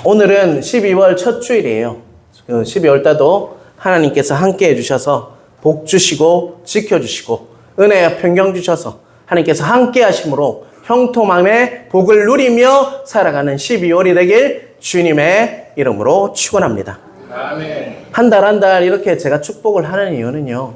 오늘은 12월 첫 주일이에요. 12월 달도 하나님께서 함께 해주셔서 복 주시고 지켜주시고 은혜와 평강 주셔서 하나님께서 함께 하심으로 형통함의 복을 누리며 살아가는 12월이 되길 주님의 이름으로 축원합니다. 아멘. 한 달 이렇게 제가 축복을 하는 이유는요.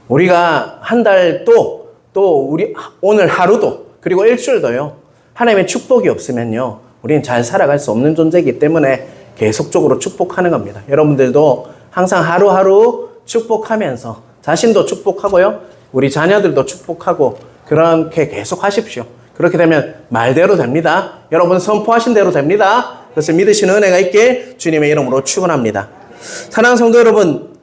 우리가 한 달도 또 우리 오늘 하루도 그리고 일주일도요. 하나님의 축복이 없으면요. 우리는 잘 살아갈 수 없는 존재이기 때문에 계속적으로 축복하는 겁니다. 여러분들도 항상 하루하루 축복하면서 자신도 축복하고요. 우리 자녀들도 축복하고 그렇게 계속 하십시오. 그렇게 되면 말대로 됩니다. 여러분 선포하신 대로 됩니다. 그래서 믿으시는 은혜가 있길 주님의 이름으로 축원합니다. 사랑하는 성도 여러분,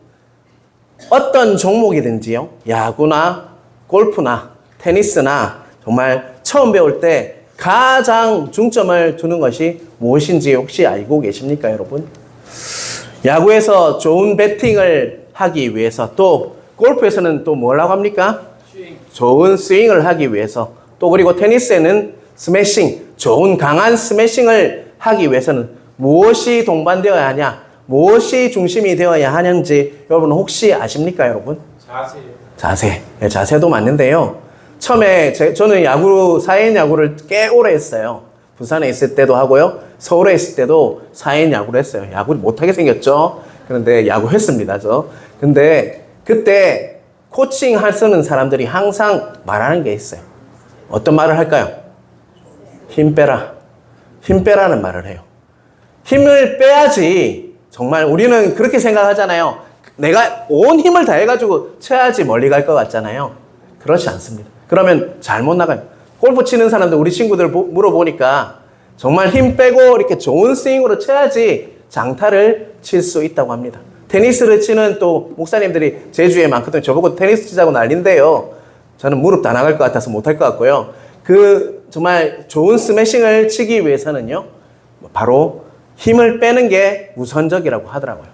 어떤 종목이든지요. 야구나 골프나 테니스나 정말 처음 배울 때 가장 중점을 두는 것이 무엇인지 혹시 알고 계십니까, 여러분? 야구에서 좋은 배팅을 하기 위해서 또 골프에서는 또 뭐라고 합니까? 좋은 스윙을 하기 위해서 또 그리고 테니스에는 스매싱, 좋은 강한 스매싱을 하기 위해서는 무엇이 동반되어야 하냐, 무엇이 중심이 되어야 하는지 여러분 혹시 아십니까, 여러분? 자세요. 자세도 맞는데요. 처음에 저는 야구, 4인 야구를 꽤 오래 했어요. 부산에 있을 때도 하고요. 서울에 있을 때도 4인 야구를 했어요. 야구를 못하게 생겼죠. 그런데 야구 했습니다, 저. 근데 그때 코칭 하시는 사람들이 항상 말하는 게 있어요. 어떤 말을 할까요? 힘 빼라. 힘 빼라는 말을 해요. 힘을 빼야지. 정말 우리는 그렇게 생각하잖아요. 내가 온 힘을 다해가지고 쳐야지 멀리 갈 것 같잖아요. 그렇지 않습니다. 그러면 잘못 나가요. 골프 치는 사람들 우리 친구들 물어보니까 정말 힘 빼고 이렇게 좋은 스윙으로 쳐야지 장타를 칠 수 있다고 합니다. 테니스를 치는 또 목사님들이 제주에 많거든요. 저보고 테니스 치자고 난린데요. 저는 무릎 다 나갈 것 같아서 못할 것 같고요. 정말 좋은 스매싱을 치기 위해서는요. 바로 힘을 빼는 게 우선적이라고 하더라고요.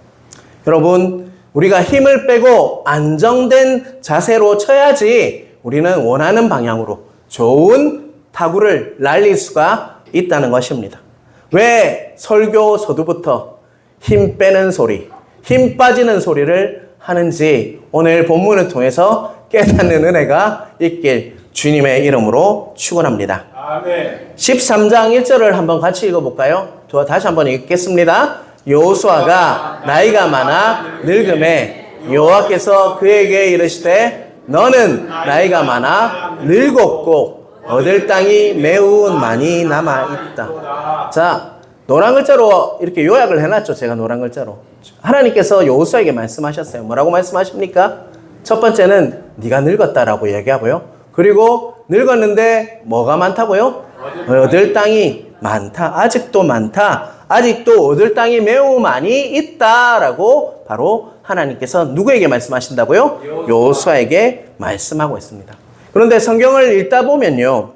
여러분, 우리가 힘을 빼고 안정된 자세로 쳐야지 우리는 원하는 방향으로 좋은 타구를 날릴 수가 있다는 것입니다. 왜 설교 서두부터 힘 빼는 소리, 힘 빠지는 소리를 하는지 오늘 본문을 통해서 깨닫는 은혜가 있길 주님의 이름으로 축원합니다. 아멘. 13장 1절을 한번 같이 읽어볼까요? 저 다시 한번 읽겠습니다. 여호수아가 나이가 많아 늙음에 여호와께서 그에게 이르시되 너는 나이가 많아 늙었고 얻을 땅이 매우 많이 남아있다. 자, 노란 글자로 이렇게 요약을 해놨죠. 제가 노란 글자로. 하나님께서 여호수아에게 말씀하셨어요. 뭐라고 말씀하십니까? 첫 번째는 네가 늙었다라고 얘기하고요. 그리고 늙었는데 뭐가 많다고요? 얻을 땅이 많다. 아직도 많다. 아직도 얻을 땅이 매우 많이 있다라고 바로 하나님께서 누구에게 말씀하신다고요? 여호수아에게 말씀하고 있습니다. 그런데 성경을 읽다 보면요.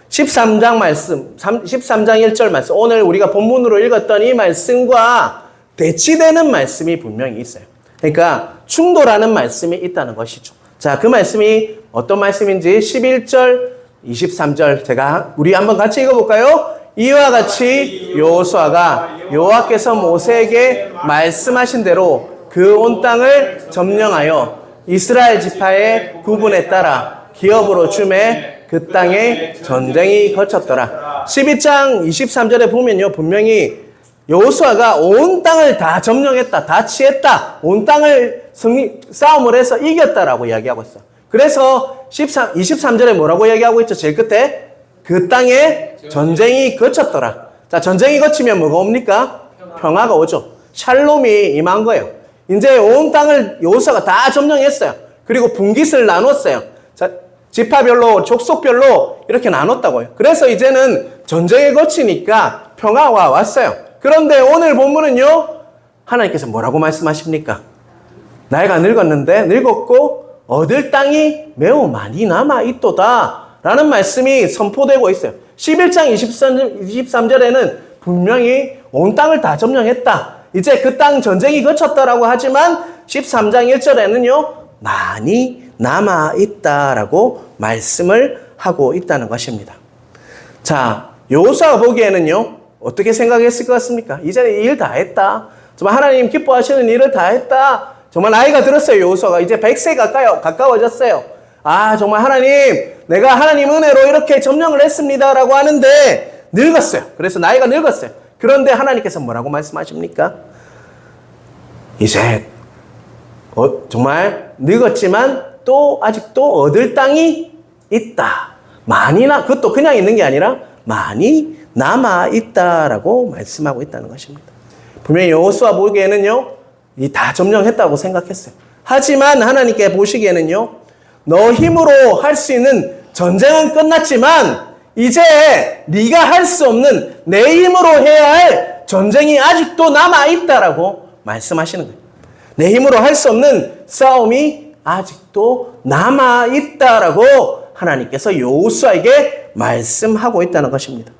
13장 말씀, 13장 1절 말씀, 오늘 우리가 본문으로 읽었던 이 말씀과 대치되는 말씀이 분명히 있어요. 그러니까 충돌하는 말씀이 있다는 것이죠. 자, 그 말씀이 어떤 말씀인지 11절, 23절 우리 한번 같이 읽어볼까요? 이와 같이 여호수아가 여호와께서 모세에게 말씀하신 대로 그 온 땅을 점령하여 이스라엘 지파의 구분에 따라 기업으로 주매 그 땅에 전쟁이 거쳤더라. 12장 23절에 보면요, 분명히 여호수아가 온 땅을 다 점령했다, 다 취했다, 온 땅을 싸움을 해서 이겼다라고 이야기하고 있어. 그래서 23절에 뭐라고 이야기하고 있죠? 제일 끝에 그 땅에 전쟁이 거쳤더라. 자, 전쟁이 거치면 뭐가 옵니까? 평화가 오죠. 샬롬이 임한 거예요. 이제 온 땅을 여호수아가 다 점령했어요. 그리고 분깃을 나눴어요. 자, 지파별로, 족속별로 이렇게 나눴다고요. 그래서 이제는 전쟁이 거치니까 평화가 왔어요. 그런데 오늘 본문은요, 하나님께서 뭐라고 말씀하십니까? 나이가 늙었는데, 늙었고, 얻을 땅이 매우 많이 남아있도다. 라는 말씀이 선포되고 있어요. 11장 23절에는 분명히 온 땅을 다 점령했다. 이제 그 땅 전쟁이 거쳤다라고 하지만 13장 1절에는요, 많이 남아있다라고 말씀을 하고 있다는 것입니다. 자, 여호수아가 보기에는요, 어떻게 생각했을 것 같습니까? 이제는 일 다 했다. 정말 하나님 기뻐하시는 일을 다 했다. 정말 나이가 들었어요. 여호수아가 이제 100세 가까워졌어요. 아, 정말 하나님, 내가 하나님 은혜로 이렇게 점령을 했습니다라고 하는데 늙었어요. 그래서 나이가 늙었어요. 그런데 하나님께서 뭐라고 말씀하십니까? 이제 정말 늙었지만 또 아직도 얻을 땅이 있다. 그것도 그냥 있는 게 아니라 많이 남아 있다라고 말씀하고 있다는 것입니다. 분명히 여호수아 보기에는요, 다 점령했다고 생각했어요. 하지만 하나님께 보시기에는요, 너 힘으로 할 수 있는 전쟁은 끝났지만 이제 네가 할 수 없는 내 힘으로 해야 할 전쟁이 아직도 남아 있다라고 말씀하시는 거예요. 내 힘으로 할 수 없는 싸움이 아직도 남아 있다라고 하나님께서 여호수아에게 말씀하고 있다는 것입니다.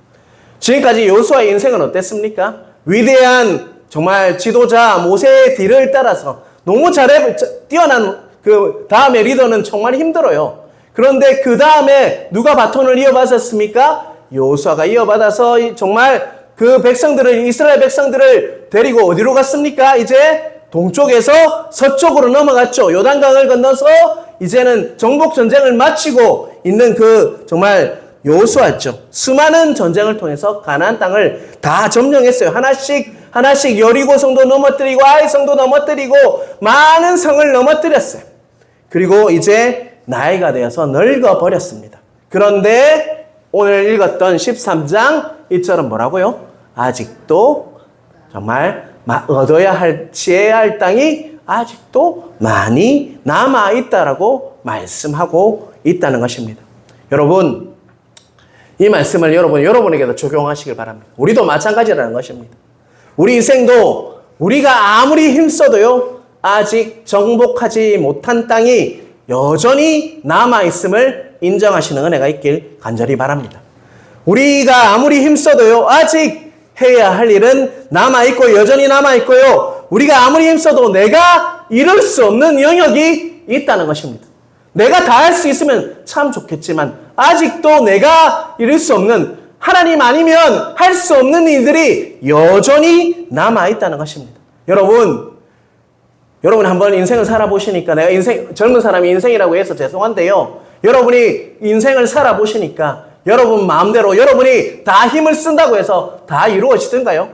지금까지 여호수아의 인생은 어땠습니까? 위대한 정말 지도자 모세의 뒤를 따라서 너무 뛰어난 그 다음에 리더는 정말 힘들어요. 그런데 그 다음에 누가 바톤을 이어받았습니까? 여호수아가 이어받아서 정말 그 이스라엘 백성들을 데리고 어디로 갔습니까? 이제 동쪽에서 서쪽으로 넘어갔죠. 요단강을 건너서 이제는 정복 전쟁을 마치고 있는 그 정말 여호수아였죠. 수많은 전쟁을 통해서 가나안 땅을 다 점령했어요. 하나씩 여리고 성도 넘어뜨리고 아이 성도 넘어뜨리고 많은 성을 넘어뜨렸어요. 그리고 이제 나이가 되어서 늙어버렸습니다. 그런데 오늘 읽었던 13장 이처럼 뭐라고요? 아직도 정말 지어야 할 땅이 아직도 많이 남아있다라고 말씀하고 있다는 것입니다. 여러분, 이 말씀을 여러분에게도 적용하시길 바랍니다. 우리도 마찬가지라는 것입니다. 우리 인생도 우리가 아무리 힘써도요, 아직 정복하지 못한 땅이 여전히 남아있음을 인정하시는 은혜가 있길 간절히 바랍니다. 우리가 아무리 힘써도요, 아직 해야 할 일은 남아있고 여전히 남아있고요, 우리가 아무리 힘써도 내가 이룰 수 없는 영역이 있다는 것입니다. 내가 다 할 수 있으면 참 좋겠지만 아직도 내가 이룰 수 없는, 하나님 아니면 할 수 없는 일들이 여전히 남아있다는 것입니다. 여러분 한번 인생을 살아보시니까, 내가 젊은 사람이 인생이라고 해서 죄송한데요, 여러분이 인생을 살아보시니까 여러분 마음대로 여러분이 다 힘을 쓴다고 해서 다 이루어지던가요?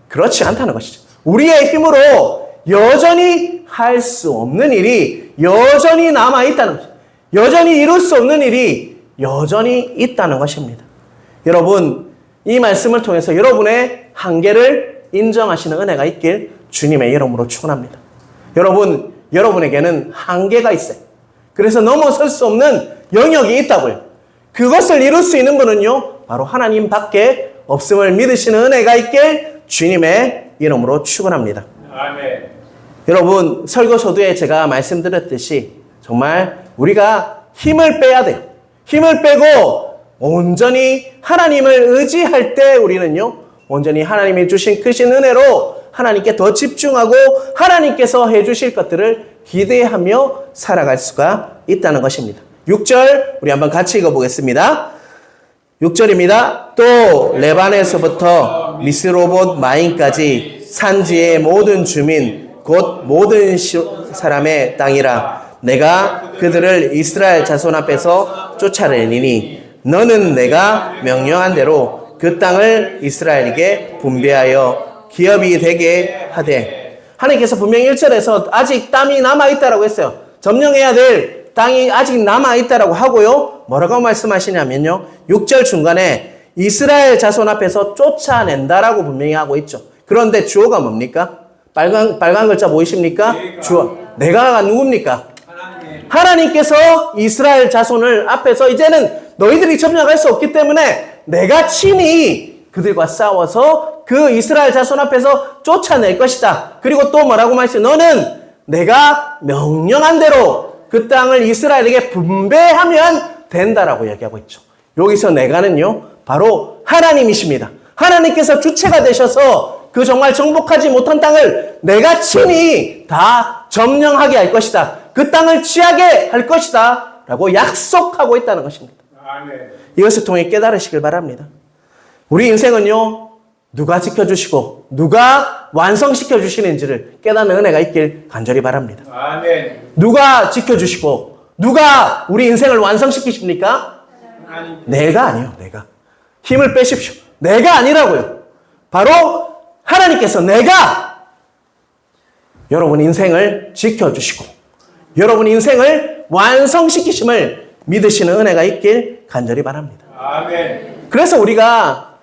그렇지 않다는 것이죠. 우리의 힘으로 여전히 할 수 없는 일이 여전히 남아있다는 것입니다. 여전히 이룰 수 없는 일이 여전히 있다는 것입니다. 여러분, 이 말씀을 통해서 여러분의 한계를 인정하시는 은혜가 있길 주님의 이름으로 축원합니다. 여러분에게는 한계가 있어요. 그래서 넘어설 수 없는 영역이 있다고요. 그것을 이룰 수 있는 분은요, 바로 하나님밖에 없음을 믿으시는 은혜가 있길 주님의 이름으로 축원합니다. 아멘. 여러분, 설교서두에 제가 말씀드렸듯이 정말 우리가 힘을 빼야 돼요. 힘을 빼고 온전히 하나님을 의지할 때 우리는요, 온전히 하나님이 주신 크신 은혜로 하나님께 더 집중하고 하나님께서 해주실 것들을 기대하며 살아갈 수가 있다는 것입니다. 6절 우리 한번 같이 읽어보겠습니다. 6절입니다. 또 레반에서부터 미스로봇 마임까지 산지의 모든 주민 곧 모든 사람의 땅이라. 내가 그들을 이스라엘 자손 앞에서 쫓아내리니 너는 내가 명령한 대로 그 땅을 이스라엘에게 분배하여 기업이 되게 하되. 하나님께서 분명히 1절에서 아직 땅이 남아있다라고 했어요. 점령해야 될 땅이 아직 남아있다라고 하고요, 뭐라고 말씀하시냐면요, 6절 중간에 이스라엘 자손 앞에서 쫓아낸다라고 분명히 하고 있죠. 그런데 주어가 뭡니까? 빨간 글자 보이십니까? 주어. 내가가 누굽니까? 하나님께서 이스라엘 자손을 앞에서 이제는 너희들이 점령할 수 없기 때문에 내가 친히 그들과 싸워서 그 이스라엘 자손 앞에서 쫓아낼 것이다. 그리고 또 뭐라고 말씀해? 너는 내가 명령한 대로 그 땅을 이스라엘에게 분배하면 된다라고 얘기하고 있죠. 여기서 내가는요, 바로 하나님이십니다. 하나님께서 주체가 되셔서 그 정말 정복하지 못한 땅을 내가 친히 다 점령하게 할 것이다. 그 땅을 취하게 할 것이다. 라고 약속하고 있다는 것입니다. 아멘. 이것을 통해 깨달으시길 바랍니다. 우리 인생은요, 누가 지켜주시고 누가 완성시켜 주시는지를 깨닫는 은혜가 있길 간절히 바랍니다. 아멘. 누가 지켜주시고 누가 우리 인생을 완성시키십니까? 하나님. 내가 아니요. 내가. 힘을 빼십시오. 내가 아니라고요. 바로 하나님께서 내가 여러분 인생을 지켜주시고 여러분 인생을 완성시키심을 믿으시는 은혜가 있길 간절히 바랍니다. 아멘. 그래서 우리가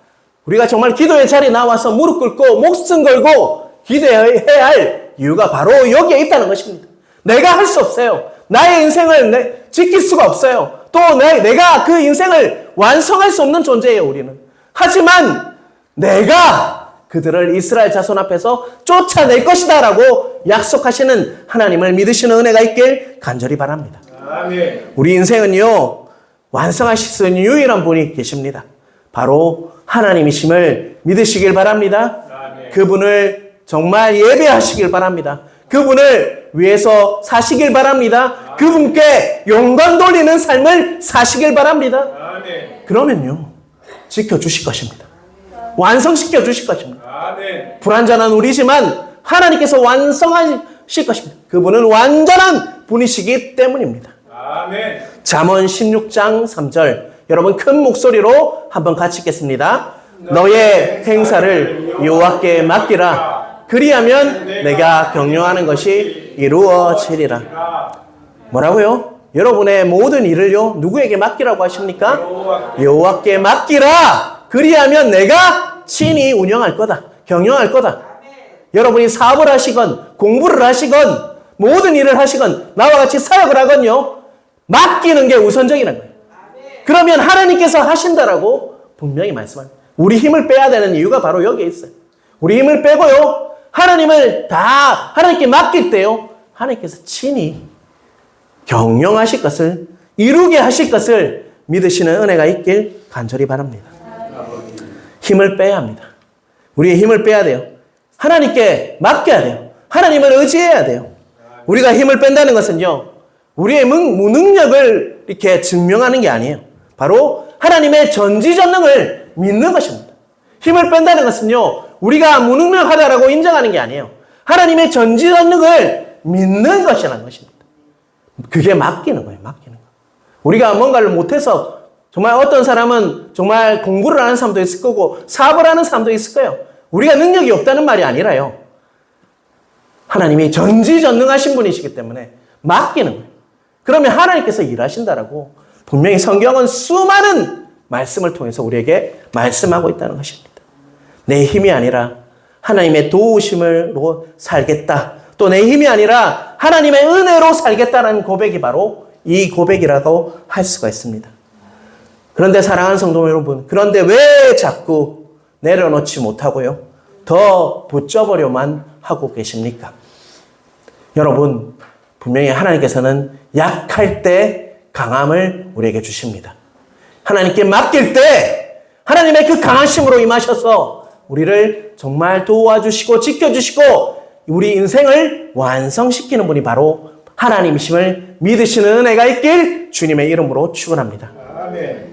정말 기도의 자리에 나와서 무릎 꿇고 목숨 걸고 기도해야 할 이유가 바로 여기에 있다는 것입니다. 내가 할 수 없어요. 나의 인생을 지킬 수가 없어요. 또 내가 그 인생을 완성할 수 없는 존재예요, 우리는. 하지만 내가 그들을 이스라엘 자손 앞에서 쫓아낼 것이다 라고 약속하시는 하나님을 믿으시는 은혜가 있길 간절히 바랍니다. 아멘. 우리 인생은요, 완성하실 수 있는 유일한 분이 계십니다. 바로 하나님이심을 믿으시길 바랍니다. 아멘. 그분을 정말 예배하시길 바랍니다. 그분을 위해서 사시길 바랍니다. 그분께 영광 돌리는 삶을 사시길 바랍니다. 아멘. 그러면요, 지켜주실 것입니다. 완성시켜 주실 것입니다. 아멘. 불완전한 우리지만 하나님께서 완성하실 것입니다. 그분은 완전한 분이시기 때문입니다. 아멘. 잠언 16장 3절 여러분 큰 목소리로 한번 같이 읽겠습니다. 너의 행사를 여호와께 맡기라. 그리하면 내가 경영하는 것이 이루어지리라. 뭐라고요? 여러분의 모든 일을요 누구에게 맡기라고 하십니까? 여호와께 맡기라. 그리하면 내가 친히 운영할 거다. 경영할 거다. 여러분이 사업을 하시건 공부를 하시건 모든 일을 하시건 나와 같이 사역을 하건요 맡기는 게 우선적이라는 거예요. 그러면 하나님께서 하신다라고 분명히 말씀합니다. 우리 힘을 빼야 되는 이유가 바로 여기에 있어요. 우리 힘을 빼고요 하나님을 다 하나님께 맡길 때요 하나님께서 친히 경영하실 것을 이루게 하실 것을 믿으시는 은혜가 있길 간절히 바랍니다. 힘을 빼야 합니다. 우리의 힘을 빼야 돼요. 하나님께 맡겨야 돼요. 하나님을 의지해야 돼요. 우리가 힘을 뺀다는 것은요 우리의 무능력을 이렇게 증명하는 게 아니에요. 바로 하나님의 전지전능을 믿는 것입니다. 힘을 뺀다는 것은요 우리가 무능력하다라고 인정하는 게 아니에요. 하나님의 전지전능을 믿는 것이라는 것입니다. 그게 맡기는 거예요. 맡기는 거. 우리가 뭔가를 못해서 정말 어떤 사람은 정말 공부를 하는 사람도 있을 거고 사업을 하는 사람도 있을 거예요. 우리가 능력이 없다는 말이 아니라요. 하나님이 전지전능하신 분이시기 때문에 맡기는 거예요. 그러면 하나님께서 일하신다라고 분명히 성경은 수많은 말씀을 통해서 우리에게 말씀하고 있다는 것입니다. 내 힘이 아니라 하나님의 도우심으로 살겠다. 또 내 힘이 아니라 하나님의 은혜로 살겠다라는 고백이 바로 이 고백이라고 할 수가 있습니다. 그런데 사랑하는 성도 여러분, 그런데 왜 자꾸 내려놓지 못하고요? 더 붙잡으려만 하고 계십니까? 여러분, 분명히 하나님께서는 약할 때 강함을 우리에게 주십니다. 하나님께 맡길 때 하나님의 그 강하심으로 임하셔서 우리를 정말 도와주시고 지켜주시고 우리 인생을 완성시키는 분이 바로 하나님이심을 믿으시는 은혜가 있길 주님의 이름으로 축원합니다. 아멘.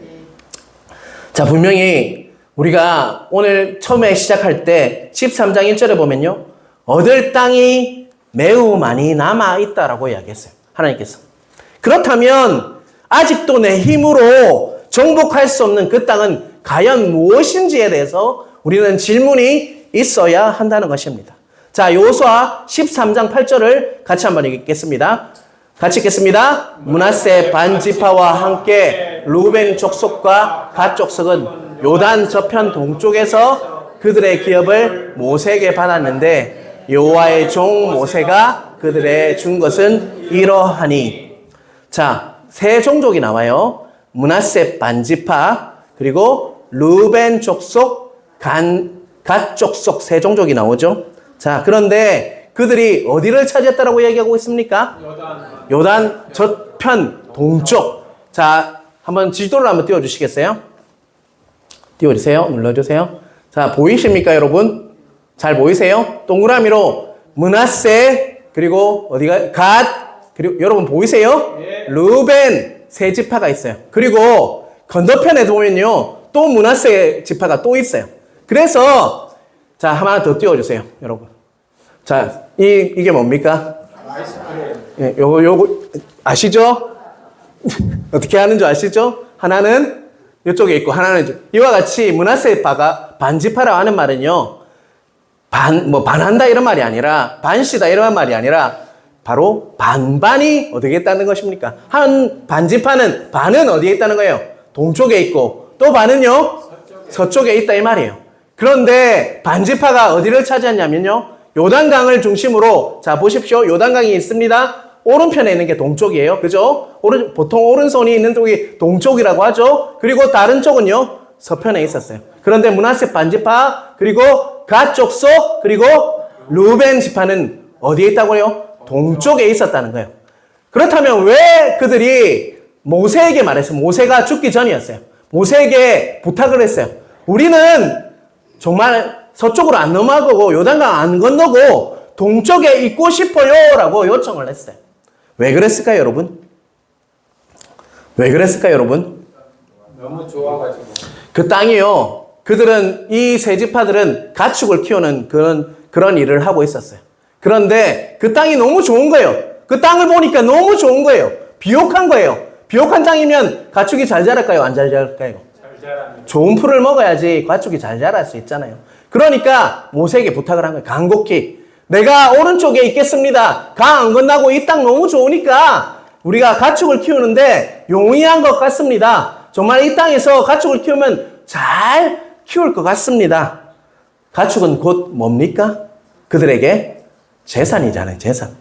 자, 분명히 우리가 오늘 처음에 시작할 때 13장 1절에 보면요. 얻을 땅이 매우 많이 남아있다라고 이야기했어요. 하나님께서. 그렇다면 아직도 내 힘으로 정복할 수 없는 그 땅은 과연 무엇인지에 대해서 우리는 질문이 있어야 한다는 것입니다. 자, 여호수아 13장 8절을 같이 한번 읽겠습니다. 같이 읽겠습니다. 므낫세 반지파와 함께 루벤 족속과 갓 족속은 요단 저편 동쪽에서 그들의 기업을 모세에게 받았는데 여호와의 종 모세가 그들의 준 것은 이러하니. 자, 세 종족이 나와요. 므낫세 반지파 그리고 루벤 족속 갓 족속 세 종족이 나오죠. 자, 그런데 그들이 어디를 차지했다라고 얘기하고 있습니까? 요단 저편 동쪽. 자, 한번 지도를 한번 띄워주시겠어요? 띄워주세요. 눌러주세요. 자, 보이십니까, 여러분? 잘 보이세요? 동그라미로 므낫세 그리고 어디가 갓 그리고 여러분 보이세요? 루벤 세 지파가 있어요. 그리고 건너편에 보면요 또 므낫세 지파가 또 있어요. 그래서 자, 하나 더 띄워주세요, 여러분. 자, 이게 뭡니까? 아이스크림. 예, 요거, 아시죠? 어떻게 하는 줄 아시죠? 하나는 이쪽에 있고, 하나는 이와 같이 므낫세파가 반지파라고 하는 말은요, 반한다 이런 말이 아니라, 반시다 이런 말이 아니라, 바로 반반이 어디에 있다는 것입니까? 한 반지파는, 반은 어디에 있다는 거예요? 동쪽에 있고, 또 반은요? 서쪽에 있다 이 말이에요. 그런데 반지파가 어디를 차지했냐면요, 요단강을 중심으로, 자, 보십시오. 요단강이 있습니다. 오른편에 있는 게 동쪽이에요. 그죠? 보통 오른손이 있는 쪽이 동쪽이라고 하죠. 그리고 다른 쪽은요, 서편에 있었어요. 그런데 므낫세 반지파, 그리고 갓 족속, 그리고 루벤 지파는 어디에 있다고요? 동쪽에 있었다는 거예요. 그렇다면 왜 그들이 모세에게 말했어요? 모세가 죽기 전이었어요. 모세에게 부탁을 했어요. 우리는 정말 서쪽으로 안 넘어가고 요단강 안 건너고 동쪽에 있고 싶어요 라고 요청을 했어요. 왜 그랬을까요, 여러분? 왜 그랬을까요, 여러분? 너무 좋아가지고. 그 땅이요, 그들은, 이 세 지파들은 가축을 키우는 그런 일을 하고 있었어요. 그런데 그 땅이 너무 좋은 거예요. 그 땅을 보니까 너무 좋은 거예요. 비옥한 거예요. 비옥한 땅이면 가축이 잘 자랄까요? 안 잘 자랄까요? 잘 자랍니다. 좋은 풀을 먹어야지 가축이 잘 자랄 수 있잖아요. 그러니까 모세에게 부탁을 한 거예요. 간곡히. 내가 오른쪽에 있겠습니다. 강 안 건너고 이 땅 너무 좋으니까 우리가 가축을 키우는데 용이한 것 같습니다. 정말 이 땅에서 가축을 키우면 잘 키울 것 같습니다. 가축은 곧 뭡니까? 그들에게 재산이잖아요. 재산.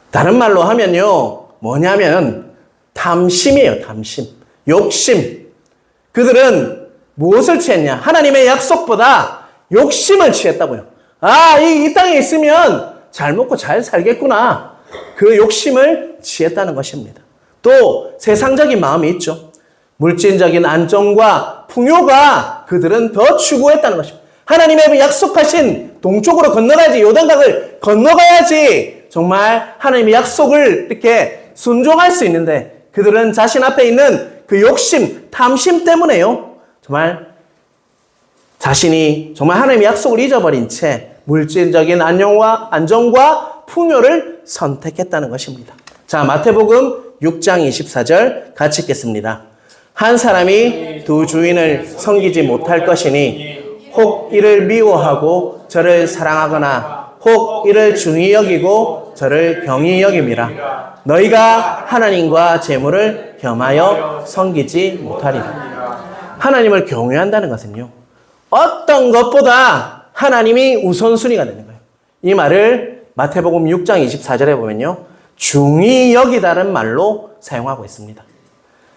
다른 말로 하면요, 뭐냐면 탐심이에요. 탐심. 욕심. 그들은 무엇을 취했냐? 하나님의 약속보다 욕심을 취했다고요. 아, 이 땅에 있으면 잘 먹고 잘 살겠구나. 그 욕심을 취했다는 것입니다. 또 세상적인 마음이 있죠. 물질적인 안정과 풍요가 그들은 더 추구했다는 것입니다. 하나님의 약속하신 동쪽으로 건너가야지, 요단강을 건너가야지 정말 하나님의 약속을 이렇게 순종할 수 있는데 그들은 자신 앞에 있는 그 욕심, 탐심 때문에요. 정말 자신이 정말 하나님의 약속을 잊어버린 채 물질적인 안정과 풍요를 선택했다는 것입니다. 자, 마태복음 6장 24절 같이 읽겠습니다. 한 사람이 두 주인을 섬기지 못할 것이니 혹 이를 미워하고 저를 사랑하거나 혹 이를 중히 여기고 저를 경히 여김이라. 너희가 하나님과 재물을 겸하여 섬기지 못하리라. 하나님을 경외한다는 것은요, 어떤 것보다 하나님이 우선순위가 되는 거예요. 이 말을 마태복음 6장 24절에 보면요, 중히 여기다는 말로 사용하고 있습니다.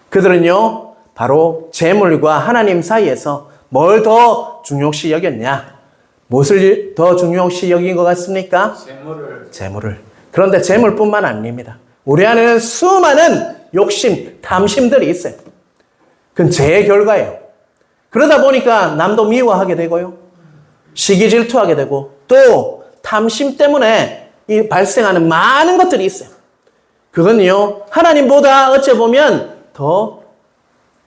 그들은요, 바로 재물과 하나님 사이에서 뭘 더 중요시 여겼냐? 무엇을 더 중요시 여긴 것 같습니까? 재물을. 그런데 재물뿐만 아닙니다. 우리 안에는 수많은 욕심, 탐심들이 있어요. 그건 죄의 결과예요. 그러다 보니까 남도 미워하게 되고요. 시기 질투하게 되고 또 탐심 때문에 이 발생하는 많은 것들이 있어요. 그건요, 하나님보다 어찌 보면 더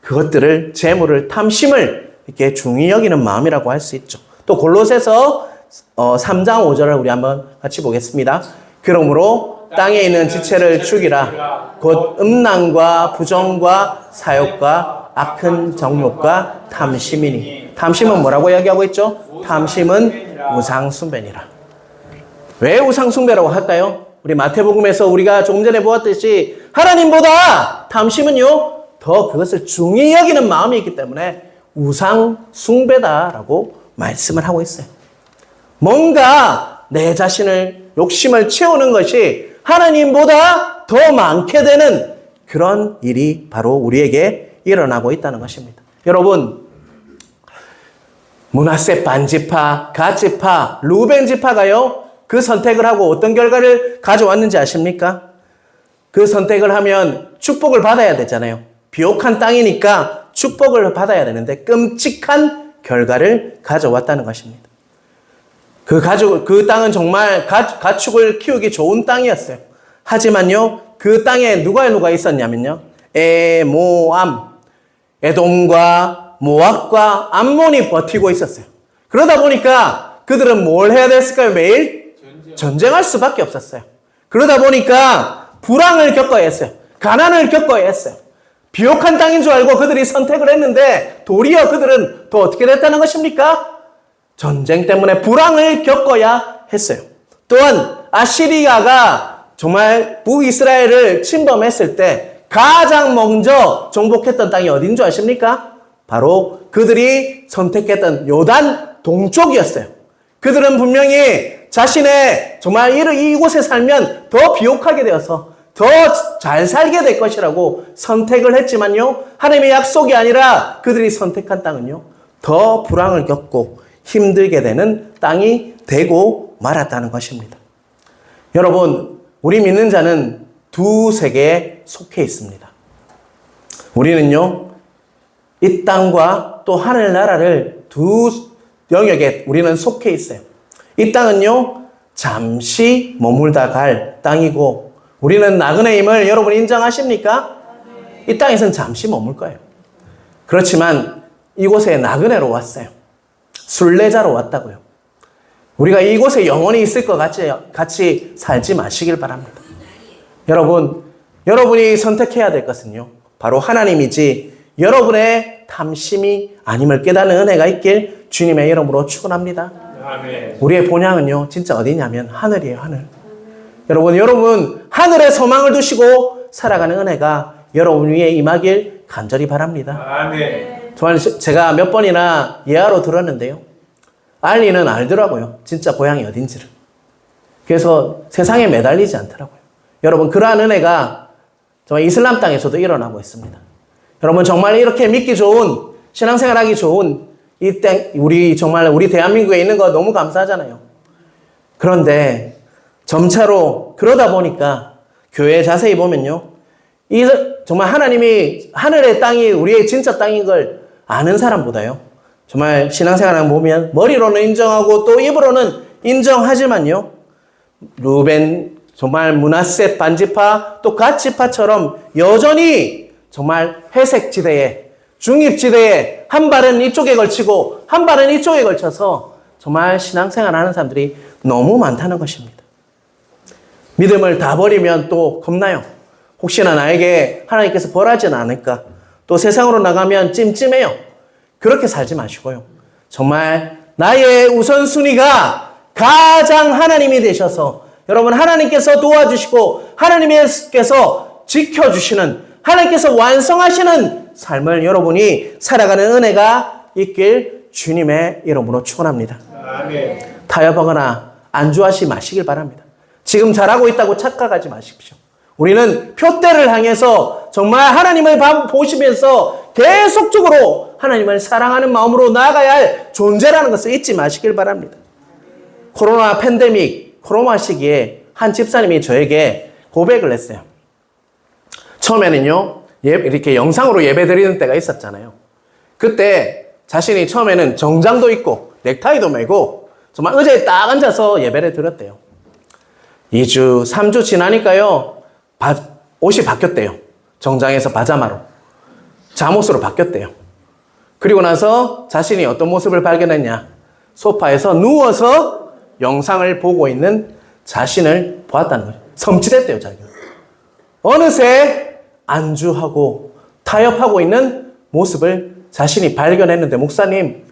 그것들을, 재물을, 탐심을 이렇게 중히 여기는 마음이라고 할 수 있죠. 또 골로새서 3장 5절을 우리 한번 같이 보겠습니다. 그러므로 땅에 있는 지체를 죽이라. 곧 음란과 부정과 사욕과 악한 정욕과 탐심이니. 탐심은 뭐라고 이야기하고 있죠? 탐심은 우상숭배니라. 왜 우상숭배라고 할까요? 우리 마태복음에서 우리가 조금 전에 보았듯이 하나님보다 탐심은요, 더 그것을 중히 여기는 마음이 있기 때문에 우상숭배다라고 말씀을 하고 있어요. 뭔가 내 자신을, 욕심을 채우는 것이 하나님보다 더 많게 되는 그런 일이 바로 우리에게 일어나고 있다는 것입니다. 여러분, 므낫세 반지파, 갓지파, 루벤 지파가요, 그 선택을 하고 어떤 결과를 가져왔는지 아십니까? 그 선택을 하면 축복을 받아야 되잖아요. 비옥한 땅이니까 축복을 받아야 되는데 끔찍한 결과를 가져왔다는 것입니다. 그 땅은 정말 가축을 키우기 좋은 땅이었어요. 하지만요, 그 땅에 누가 있었냐면요, 모암, 에돔과 모압과 암몬이 버티고 있었어요. 그러다 보니까 그들은 뭘 해야 됐을까요? 매일 전쟁할 수밖에 없었어요. 그러다 보니까 불황을 겪어야 했어요. 가난을 겪어야 했어요. 비옥한 땅인 줄 알고 그들이 선택을 했는데 도리어 그들은 또 어떻게 됐다는 것입니까? 전쟁 때문에 불황을 겪어야 했어요. 또한 아시리아가 정말 북이스라엘을 침범했을 때 가장 먼저 정복했던 땅이 어딘 줄 아십니까? 바로 그들이 선택했던 요단 동쪽이었어요. 그들은 분명히 자신의 정말 이곳에 살면 더 비옥하게 되어서 더 잘 살게 될 것이라고 선택을 했지만요. 하나님의 약속이 아니라 그들이 선택한 땅은요. 더 불황을 겪고 힘들게 되는 땅이 되고 말았다는 것입니다. 여러분, 우리 믿는 자는 두 세계에 속해 있습니다. 우리는요, 이 땅과 또 하늘나라를 두 영역에 우리는 속해 있어요. 이 땅은요, 잠시 머물다 갈 땅이고, 우리는 나그네의 힘을 여러분 인정하십니까? 이 땅에서는 잠시 머물 거예요. 그렇지만 이곳에 나그네로 왔어요. 순례자로 왔다고요. 우리가 이곳에 영원히 있을 것 같이 살지 마시길 바랍니다. 여러분이 선택해야 될 것은요, 바로 하나님이지 여러분의 탐심이 아님을 깨닫는 은혜가 있길 주님의 이름으로 축원합니다. 아멘. 우리의 본향은요, 진짜 어디냐면 하늘이에요, 하늘. 여러분 하늘에 소망을 두시고 살아가는 은혜가 여러분 위에 임하길 간절히 바랍니다. 아멘. 정말 제가 몇 번이나 예화로 들었는데요. 알리는 알더라고요. 진짜 고향이 어딘지를. 그래서 세상에 매달리지 않더라고요. 여러분, 그러한 은혜가 정말 이슬람 땅에서도 일어나고 있습니다. 여러분, 정말 이렇게 믿기 좋은, 신앙생활하기 좋은 이 땅, 우리 대한민국에 있는 거 너무 감사하잖아요. 그런데 점차로 그러다 보니까 교회 자세히 보면요. 정말 하나님이 하늘의 땅이 우리의 진짜 땅인 걸 아는 사람보다요. 정말 신앙생활을 보면 머리로는 인정하고 또 입으로는 인정하지만요. 루벤, 정말 므낫셋 반지파 또 갓지파처럼 여전히 정말 회색지대에 중립지대에 한 발은 이쪽에 걸치고 한 발은 이쪽에 걸쳐서 정말 신앙생활하는 사람들이 너무 많다는 것입니다. 믿음을 다 버리면 또 겁나요. 혹시나 나에게 하나님께서 벌하지는 않을까. 또 세상으로 나가면 찜찜해요. 그렇게 살지 마시고요. 정말 나의 우선순위가 가장 하나님이 되셔서 여러분 하나님께서 도와주시고 하나님께서 지켜주시는 하나님께서 완성하시는 삶을 여러분이 살아가는 은혜가 있길 주님의 이름으로 축원합니다. 아멘. 타협하거나 안주하지 마시길 바랍니다. 지금 잘하고 있다고 착각하지 마십시오. 우리는 표대를 향해서 정말 하나님을 보시면서 계속적으로 하나님을 사랑하는 마음으로 나아가야 할 존재라는 것을 잊지 마시길 바랍니다. 코로나 팬데믹, 코로나 시기에 한 집사님이 저에게 고백을 했어요. 처음에는요, 이렇게 영상으로 예배 드리는 때가 있었잖아요. 그때 자신이 처음에는 정장도 입고 넥타이도 매고 정말 의자에 딱 앉아서 예배를 드렸대요. 2주, 3주 지나니까요, 옷이 바뀌었대요. 정장에서 파자마로. 잠옷으로 바뀌었대요. 그리고 나서 자신이 어떤 모습을 발견했냐. 소파에서 누워서 영상을 보고 있는 자신을 보았다는 거예요. 섬찟했대요, 자기가. 어느새 안주하고 타협하고 있는 모습을 자신이 발견했는데, 목사님,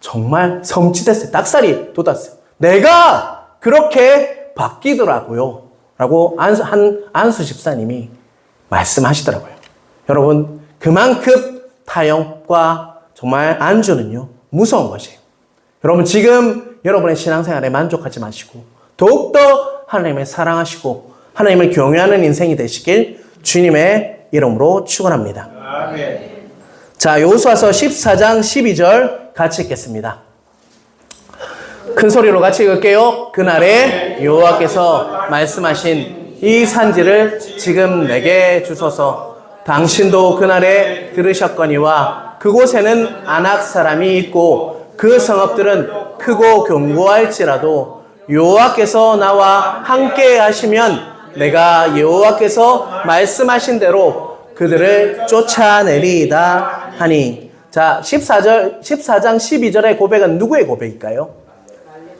정말 섬찟했어요. 닭살이 돋았어요. 내가 그렇게 바뀌더라고요. 라고 안수 집사님이 말씀하시더라고요. 여러분, 그만큼 타협과 정말 안주는요, 무서운 것이에요. 여러분, 지금 여러분의 신앙생활에 만족하지 마시고 더욱더 하나님을 사랑하시고 하나님을 경외하는 인생이 되시길 주님의 이름으로 축원합니다. 아멘. 자, 여호수아서 14장 12절 같이 읽겠습니다. 큰 소리로 같이 읽을게요. 그날에 여호와께서 말씀하신 이 산지를 지금 내게 주소서. 당신도 그날에 들으셨거니와 그곳에는 아낙 사람이 있고 그 성읍들은 크고 견고할지라도 여호와께서 나와 함께 하시면 내가 여호와께서 말씀하신 대로 그들을 쫓아내리이다 하니. 자, 14장 12절의 고백은 누구의 고백일까요?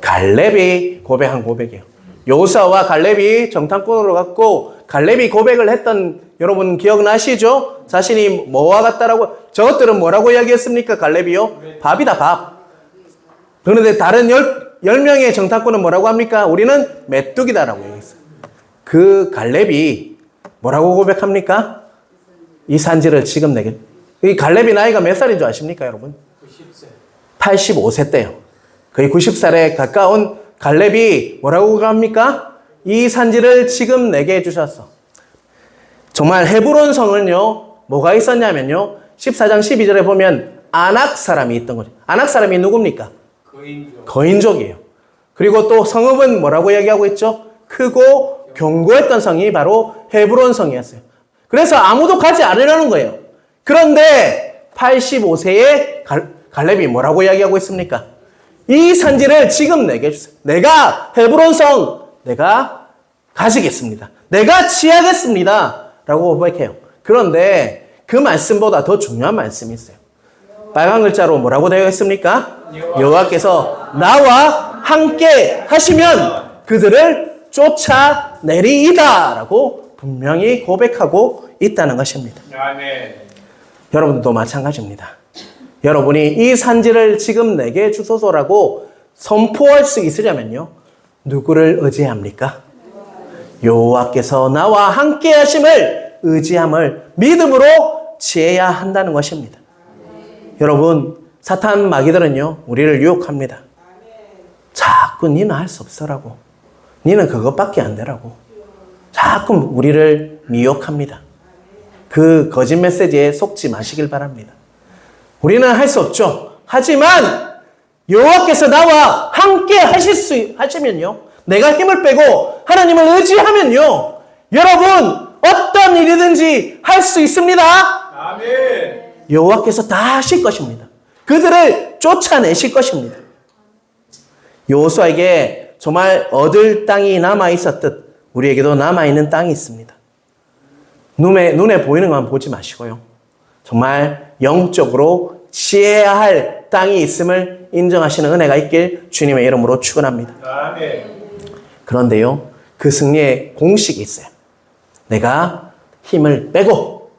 갈렙이 고백한 고백이에요. 여호수아와 갈렙이 정탐꾼으로 갔고 갈렙이 고백을 했던 여러분 기억나시죠? 자신이 뭐와 같다라고 저것들은 뭐라고 이야기했습니까? 갈렙이요? 밥이다 밥. 그런데 다른 10명의 정탐꾼은 뭐라고 합니까? 우리는 메뚜기다라고 얘기했어요. 그 갈렙이 뭐라고 고백합니까? 이 산지를 지금 내게. 이 갈렙이 나이가 몇 살인 줄 아십니까, 여러분? 90세. 85세 때요. 거의 90살에 가까운 갈렙이 뭐라고 합니까? 이 산지를 지금 내게 해주셨어. 정말 헤브론 성은요, 뭐가 있었냐면요, 14장 12절에 보면 아낙 사람이 있던 거죠. 아낙 사람이 누굽니까? 거인족. 거인족이에요. 그리고 또 성읍은 뭐라고 얘기하고 있죠? 크고 견고했던 성이 바로 헤브론 성이었어요. 그래서 아무도 가지 않으려는 거예요. 그런데 85세의 갈렙이 뭐라고 이야기하고 있습니까? 이 산지를 지금 내게 주세요. 내가 헤브론 성 내가 가지겠습니다. 내가 취하겠습니다. 라고 고백해요. 그런데 그 말씀보다 더 중요한 말씀이 있어요. 빨간 글자로 뭐라고 되어 있습니까? 여호와께서 나와 함께 하시면 그들을 쫓아내리이다 라고 분명히 고백하고 있다는 것입니다. 아멘. 여러분도 마찬가지입니다. 여러분이 이 산지를 지금 내게 주소서라고 선포할 수 있으려면요, 누구를 의지합니까? 여호와께서 나와 함께 하심을 의지함을 믿음으로 지어야 한다는 것입니다. 여러분, 사탄 마귀들은요, 우리를 유혹합니다. 자꾸 니는 할 수 없어라고. 니는 그것밖에 안 되라고. 자꾸 우리를 미혹합니다. 그 거짓 메시지에 속지 마시길 바랍니다. 우리는 할 수 없죠. 하지만 여호와께서 나와 함께 하시면요, 내가 힘을 빼고 하나님을 의지하면요, 여러분 어떤 일이든지 할 수 있습니다. 아멘. 여호와께서 다 하실 것입니다. 그들을 쫓아내실 것입니다. 여호수아에게 정말 얻을 땅이 남아 있었듯 우리에게도 남아 있는 땅이 있습니다. 눈에 보이는 것만 보지 마시고요, 정말 영적으로 지혜해야 할 땅이 있음을 인정하시는 은혜가 있길 주님의 이름으로 축원합니다. 아멘. 그런데요, 그 승리의 공식이 있어요. 내가 힘을 빼고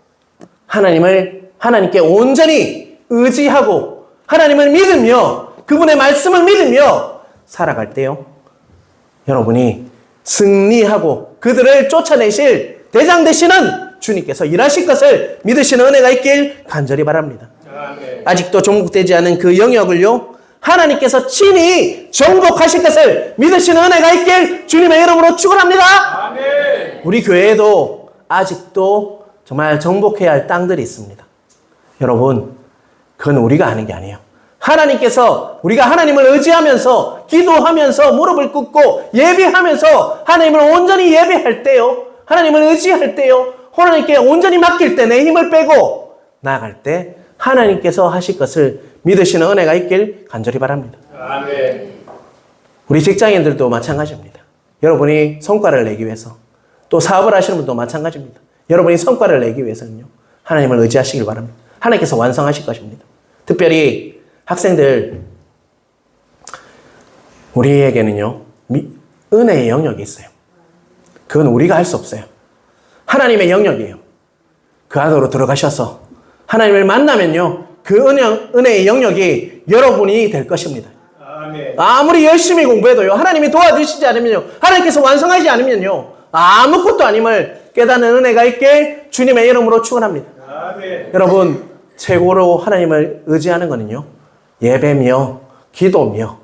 하나님께 온전히 의지하고 하나님을 믿으며 그분의 말씀을 믿으며 살아갈 때요, 여러분이 승리하고 그들을 쫓아내실 대장 되시는 주님께서 일하실 것을 믿으시는 은혜가 있길 간절히 바랍니다. 아멘. 아직도 정복되지 않은 그 영역을요, 하나님께서 친히 정복하실 것을 믿으시는 은혜가 있길 주님의 이름으로 축원합니다. 아멘. 우리 교회에도 아직도 정말 정복해야 할 땅들이 있습니다. 여러분, 그건 우리가 하는 게 아니에요. 하나님께서 우리가 하나님을 의지하면서 기도하면서 무릎을 꿇고 예배하면서 하나님을 온전히 예배할 때요, 하나님을 의지할 때요, 하나님께 온전히 맡길 때 내 힘을 빼고 나아갈 때 하나님께서 하실 것을 믿으시는 은혜가 있길 간절히 바랍니다. 아멘. 우리 직장인들도 마찬가지입니다. 여러분이 성과를 내기 위해서, 또 사업을 하시는 분도 마찬가지입니다. 여러분이 성과를 내기 위해서는요, 하나님을 의지하시길 바랍니다. 하나님께서 완성하실 것입니다. 특별히 학생들, 우리에게는요, 은혜의 영역이 있어요. 그건 우리가 할 수 없어요. 하나님의 영역이에요. 그 안으로 들어가셔서 하나님을 만나면요, 그 은혜의 영역이 여러분이 될 것입니다. 아멘. 아무리 열심히 공부해도요, 하나님이 도와주시지 않으면요, 하나님께서 완성하지 않으면요, 아무것도 아님을 깨닫는 은혜가 있게 주님의 이름으로 축원합니다. 아멘. 여러분, 최고로 하나님을 의지하는 것은요, 예배며 기도며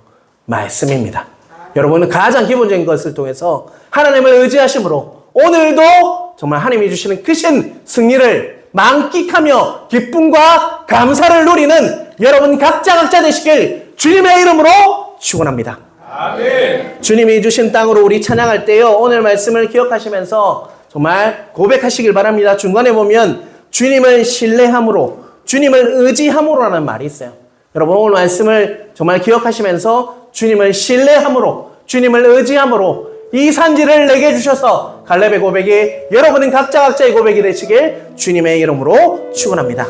말씀입니다. 여러분은 가장 기본적인 것을 통해서 하나님을 의지하심으로 오늘도 정말 하나님이 주시는 크신 승리를 만끽하며 기쁨과 감사를 누리는 여러분 각자 되시길 주님의 이름으로 축원합니다. 아멘. 주님이 주신 땅으로 우리 찬양할 때요, 오늘 말씀을 기억하시면서 정말 고백하시길 바랍니다. 중간에 보면 주님을 신뢰함으로, 주님을 의지함으로라는 말이 있어요. 여러분, 오늘 말씀을 정말 기억하시면서 주님을 신뢰함으로, 주님을 의지함으로 이 산지를 내게 주셔서 갈렙의 고백이 여러분은 각자의 고백이 되시길 주님의 이름으로 축원합니다.